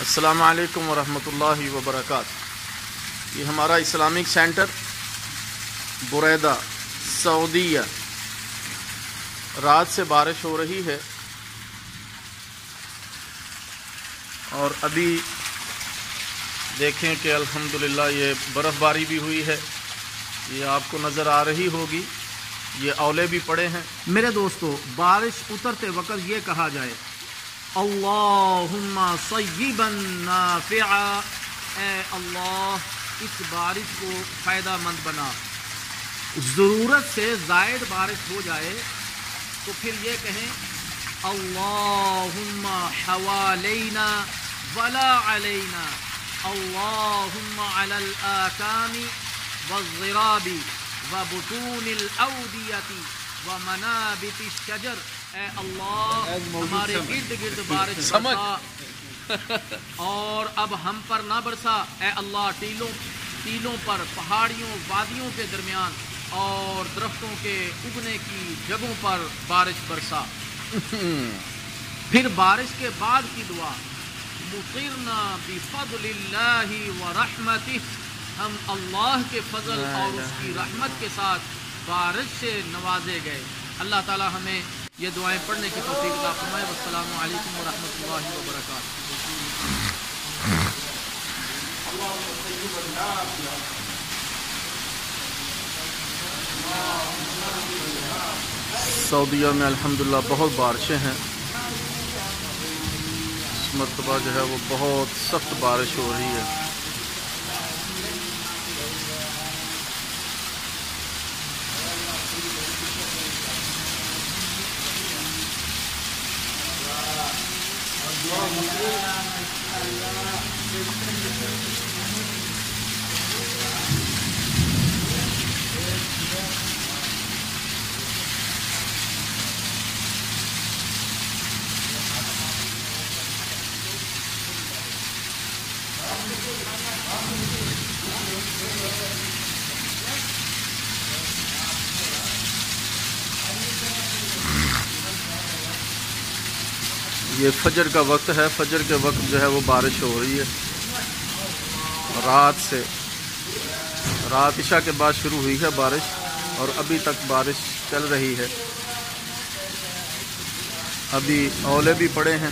السلام علیکم ورحمۃ اللہ وبرکاتہ۔ یہ ہمارا اسلامک سینٹر بریدہ سعودیہ، رات سے بارش ہو رہی ہے اور ابھی دیکھیں کہ الحمدللہ یہ برف باری بھی ہوئی ہے، یہ آپ کو نظر آ رہی ہوگی، یہ اولے بھی پڑے ہیں۔ میرے دوستو، بارش اترتے وقت یہ کہا جائے اللہم صیبا نافعا، اے اللہ اس بارش کو فائدہ مند بنا۔ ضرورت سے زائد بارش ہو جائے تو پھر یہ کہیں اللہم حوالینا ولا علینا، اللہم علی الآکام والضراب وبطون الاودیۃ ومنابت الشجر، اے اللہ ہمارے ارد گرد بارش برسا اور اب ہم پر نہ برسا، اے اللہ ٹیلوں پر، پہاڑیوں، وادیوں کے درمیان اور درختوں کے اگنے کی جگہوں پر بارش برسا۔ پھر بارش کے بعد کی دعا مطرنا بفضل اللہ ورحمتہ، ہم اللہ کے فضل اور اس کی رحمت کے ساتھ بارش سے نوازے گئے۔ اللہ تعالی ہمیں یہ دعائیں پڑھنے کی توفیق عطا فرمائے۔ والسلام علیکم ورحمۃ اللہ وبرکاتہ۔ سعودیہ میں الحمدللہ بہت بارشیں ہیں، اس مرتبہ جو ہے وہ بہت سخت بارش ہو رہی ہے۔ یہ فجر کا وقت ہے، فجر کے وقت جو ہے وہ بارش ہو رہی ہے، رات عشاء کے بعد شروع ہوئی ہے بارش اور ابھی تک بارش چل رہی ہے، ابھی اولے بھی پڑے ہیں۔